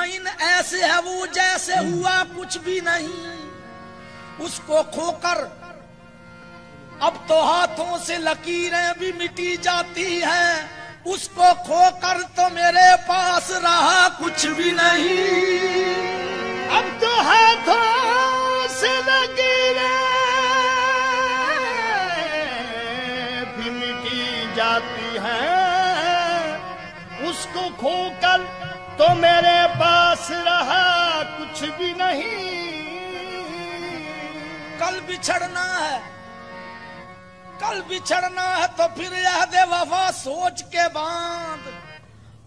मुतमईन ऐसे है वो जैसे हुआ कुछ भी नहीं। उसको खोकर अब तो हाथों से लकीरें भी मिटी जाती हैं। उसको खोकर तो मेरे पास रहा कुछ भी नहीं। अब तो हाथों से लकीरें भी मिटी जाती हैं। उसको खोकर तो मेरे पास रहा कुछ भी नहीं। कल बिछड़ना है, कल बिछड़ना है तो फिर यह दे वफा सोच के बांध।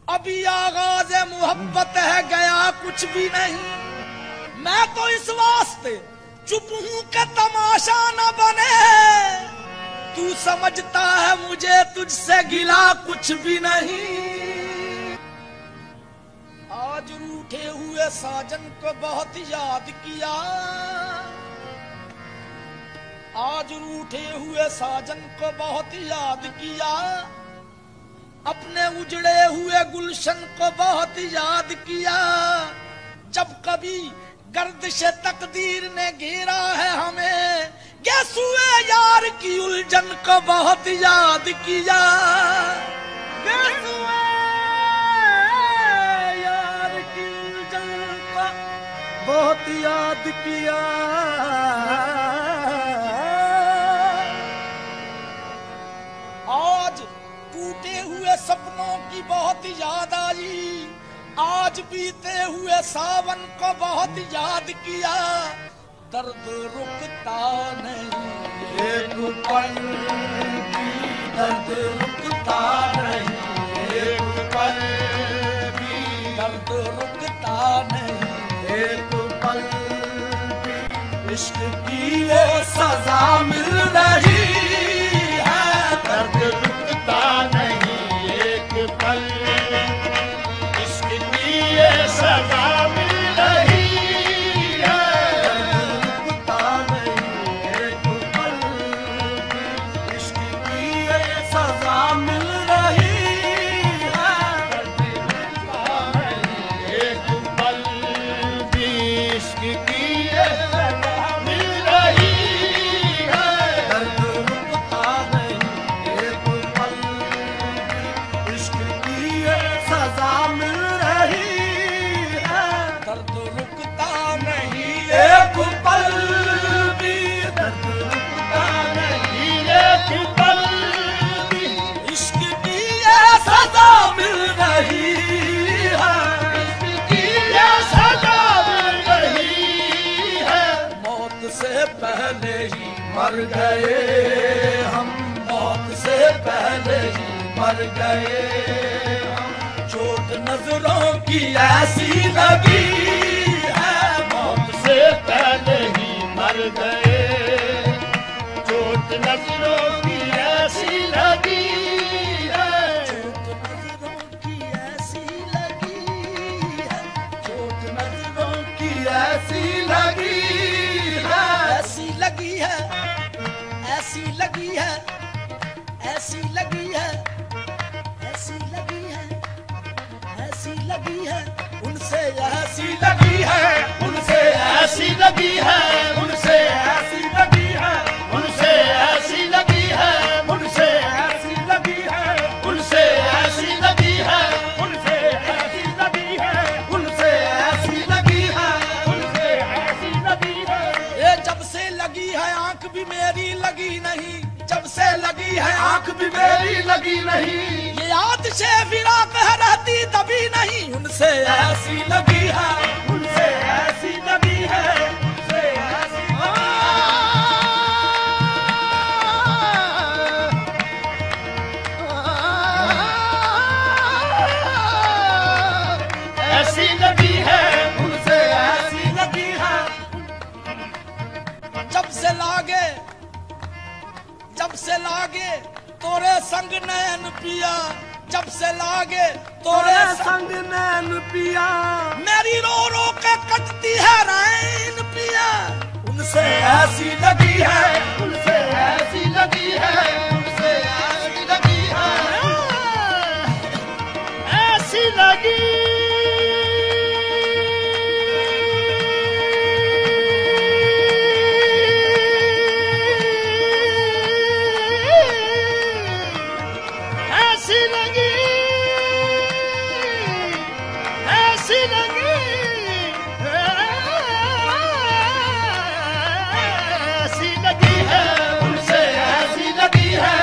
अभी आगाज मोहब्बत है गया कुछ भी नहीं। मैं तो इस वास्ते चुप हूं कि तमाशा न बने। तू समझता है मुझे तुझसे गिला कुछ भी नहीं। आज रूठे हुए साजन को बहुत याद किया। आज रूठे हुए साजन को बहुत याद किया। अपने उजड़े हुए गुलशन को बहुत याद किया। जब कभी गर्दिश तकदीर ने घेरा है हमें, गैसुए यार की उलझन को बहुत याद किया। गैसुए यार की उलझन को बहुत याद किया। आज टूटे हुए सपनों की बहुत याद आई। आज बीते हुए सावन को बहुत याद किया। दर्द रुकता नहीं एक पल भी, दर्द रुकता नहीं एक पल भी, दर्द रुकता नहीं एक पल भी। इश्क की ये सजा मिल रही है। दर्द रुकता नहीं एक पल, इश्क की ये सजा मिल रही है। दर्द रुकता नहीं एक पल, इश्क की ये सजा मिल रही है। दर्द रुकता नहीं एक पल भी, इश्क की ये सजा मिल रही है। दर्द रुकता नहीं एक पल भी, इश्क की ये सजा मिल रही है। दर्द रुकता नहीं एक पल भी, दर्द रुकता नहीं एक पल भी, इश्क की ये सजा मिल रही है। इश्क की ये सजा मिल रही है। मौत से पहले ही मर गए हम, मौत से पहले ही मर गए हम। चोट नजरों की ऐसी लगी है। मौत से पहले ही मर गए। चोट नजरों की ऐसी लगी है। चोट नजरों की ऐसी लगी है। चोट नजरों की ऐसी लगी है। ऐसी लगी है, ऐसी लगी है, ऐसी लगी है, ऐसी लगी है, ऐसी लगी है। उनसे ऐसी लगी है, उनसे ऐसी लगी है, उनसे ऐसी लगी है, उनसे ऐसी लगी है, उनसे ऐसी लगी है, उनसे ऐसी लगी है, उनसे ऐसी लगी है, उनसे ऐसी लगी है, उनसे ऐसी लगी है। ये जब से लगी है आंख भी मेरी लगी नहीं। जब से लगी है आंख भी मेरी लगी नहीं। ये याद से फिराक है रहती तभी नहीं। उनसे ऐसी लगी है, उनसे ऐसी लगी है, उनसे ऐसी ऐसी लगी है, उनसे ऐसी लगी है। जब से लागे, जब से लागे तोरे संग नैन पिया। जब से लागे तोरे संग नैन पिया। मेरी रो रो के कटती है रैन पिया। उनसे ऐसी लगी है, उनसे ऐसी लगी है, उनसे ऐसी लगी है। ऐसी लगी लगी ऐसी लगी है उनसे ऐसी लगी है।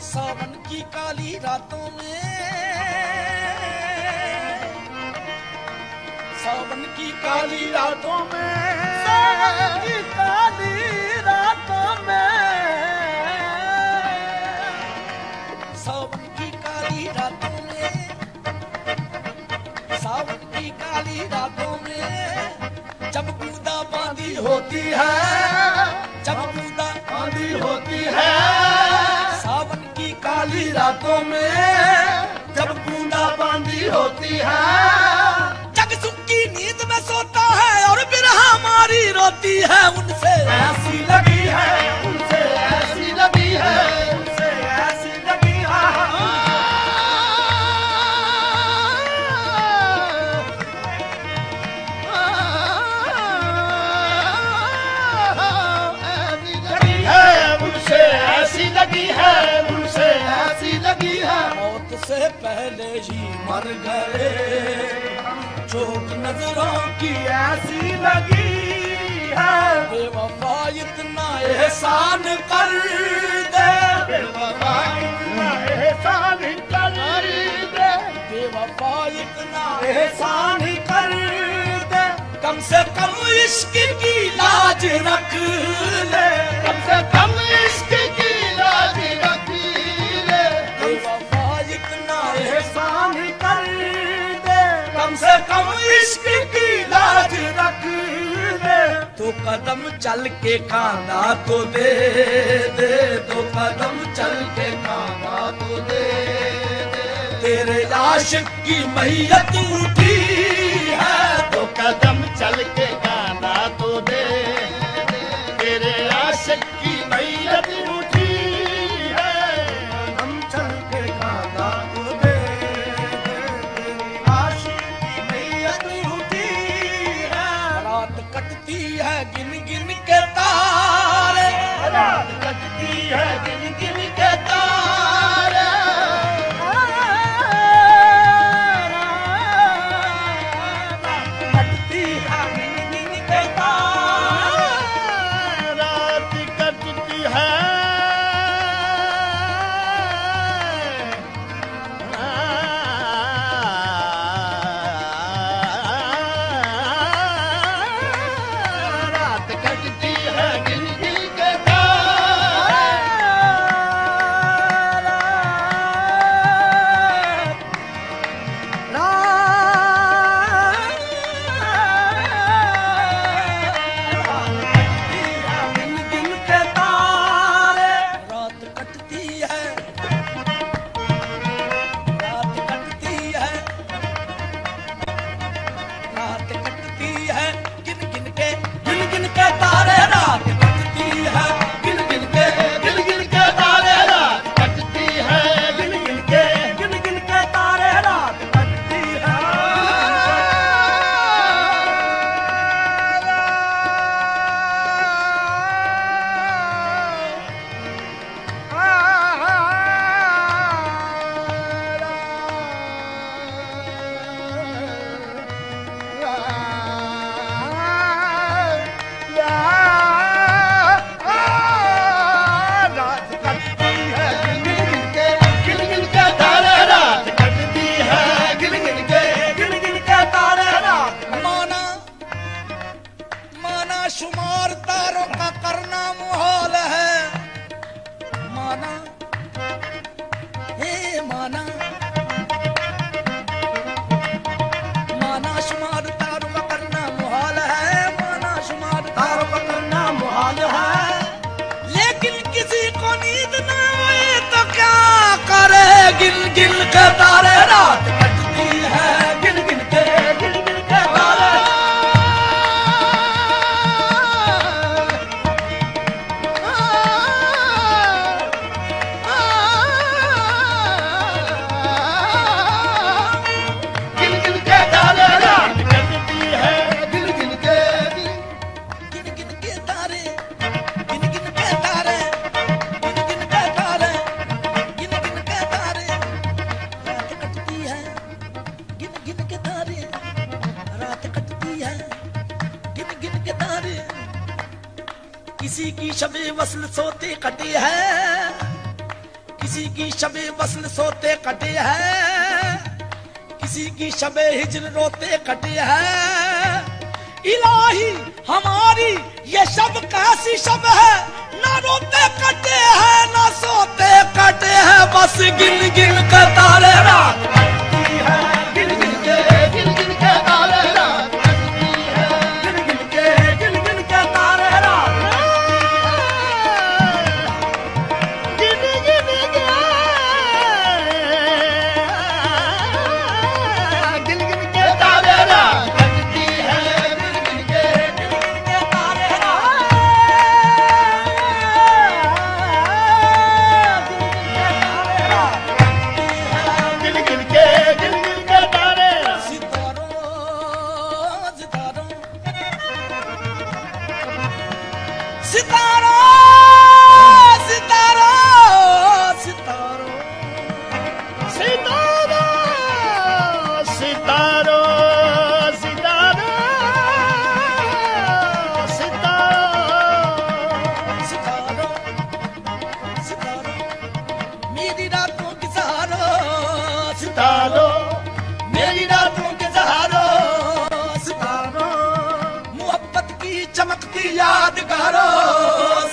सावन की काली रातों में, सावन की काली रातों में, सावन की काली रातों में, सावन की काली रातों में, सावन की काली रातों में, जब बूंदा बांदी होती है, जब बूंदा बांदी होती है। सावन की काली रातों में, जब बूंदा बांदी होती है, जग सुख की नींद में सोता है और बिरहा मारी रोती है, उनसे ऐसी लगी है, उनसे ऐसी लगी है, उनसे ऐसी लगी है। उनसे ऐसी लगी है, उनसे ऐसी लगी है। मौत से पहले ही मर गए, चोट नजरों की ऐसी लगी है, बेवफा इतना एहसान कर दे, बेवफा इतना एहसान कर दे, बेवफा इतना एहसान कर दे, कम से कम इश्क की लाज रख ले, कम से कम इश्क की लाज रख ले। बेवफा इतना एहसान कर दे, कम से कम इश्क की लाज रख ले, तो कदम चल के कांधा तो दे दे, तो कदम चल के कांधा तो दे दे, तेरे आशिक की मैयत उठी है, तो कदम चल के गाना तो दे, तेरे आशिक की मैयत उठी है। कदम चल के कांधा तो दे दे, तेरे आशिक की मैयत उठी है। रात कटती है गिन गिन के तारे, रात कटती है गिन गिन के तारे, कटती है गिन गिन के तारे, रात कटती है रात कटती है गिन गिन के गिन गिन के तारे, रात कटती है, रात कटती है, रात कटती है, गिन गिन के तारे, रात कटती है, गिन गिन के तारे, रात कटती है गिन गिन के तारे, रात कटती है। रात कटती है गिन गिन के तारे, रात कटती है गिन गिन के तारे, रात माना माना शुमार तारों का करना मुहाल है, माना हे माना, माना शुमार तारों का करना मुहाल है, माना शुमार तारों का करना मुहाल है, लेकिन किसी को नींद ना आए तो क्या करे, गिन गिन के तारे, रात कटती है गिन गिन के तारे। गिन गिन के तारे, रात कटती है गिन गिन के तारे, गिन गिन के तारे, गिन गिन के तारे, गिन गिन के तारे, रात किसी की शबे वसल सोते कटे है, किसी की शबे वसल सोते कटे है, किसी की शबे हिजर रोते कटे है। इलाही हमारी ये शब कैसी शब है, ना रोते कटे है ना सोते कटे है, बस गिन गिन के तारे रात कटती है, गिन गिन के तारे रात कटती है, गिन गिन के तारे रात गिन गिन के तारे रात कटती है, गिन गिन के तारे गिन गिन के तारे रात। सितारों सितारों सितारों सितारों सितारो सितारो सितारो सितारो सितारों सितारों मेरी रातों के सहारों सितारो मेरी रातों के सहारों सितारों मोहब्बत की चमकती यादगारों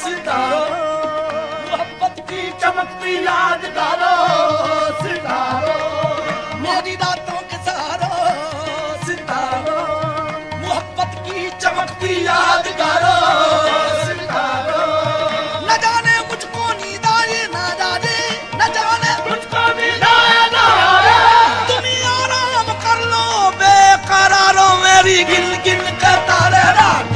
सितारों मोहब्बत की चमकती यादगारों सितारों मेरी रातों के सहारों सितारों मोहब्बत की चमकती यादगारों सितारों न जाने मुझको नींद आए ना जाने न जाने मुझको भी दाया ना तुम ही आराम कर लो बेकरारों मेरी गिन गिन के तारे रात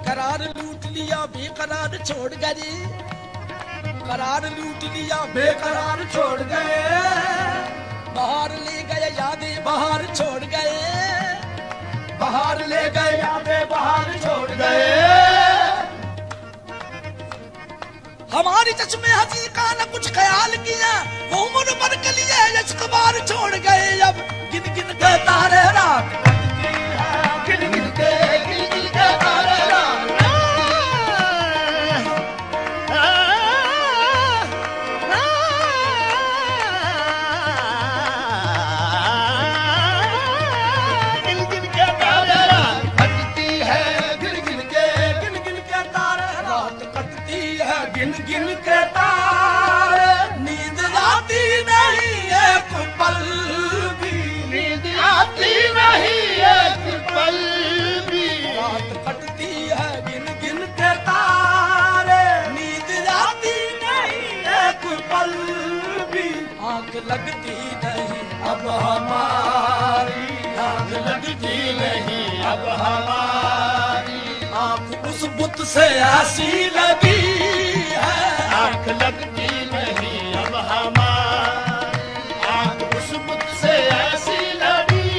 करार लूट लिया बेकरार छोड़ गए, करार लूट लिया बेकरार छोड़ गए, बाहर ले गए यादें बाहर छोड़ गए, बाहर ले गए यादें बाहर छोड़ गए। हमारी चश्मे हंसी का न कुछ ख्याल किया, वो उम्र भर के लिए इश्क बार छोड़ गए, अब गिन गिन के तारे रात कटती है, गिन गिन के तारे रात गिन गिन के तारे, नींद आती नहीं एक पल भी, नींद आती नहीं एक पल भी, रात कटती है गिन गिन के तारे, नींद आती नहीं एक पल भी, आंख लगती नहीं अब हमारी, आंख लगती नहीं अब हमारी, आंख उस बुत से ऐसी लगी है, आंख लगती नहीं अब हमारी, आंख उस बुत से ऐसी लगी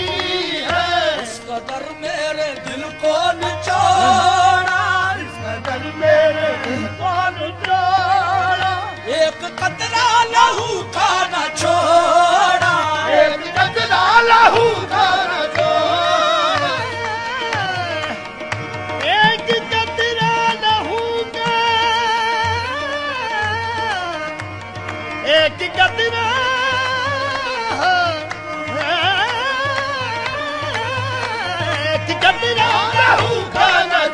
है, इस कदर मेरे दिल को निचोड़ा, इस कदर मेरे दिल को निचोड़ा, एक कतरा लहू का न छोड़ा, एक कतरा लहू का न छोड़ा, एक कतरा लहू का, एक कतरा, एक कतरा लहू का न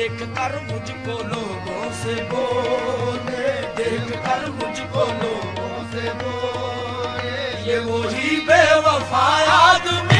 देख कर मुझको लोगों से बोले, देख कर मुझको लोगों से बोले, ये वही बेवफा आदमी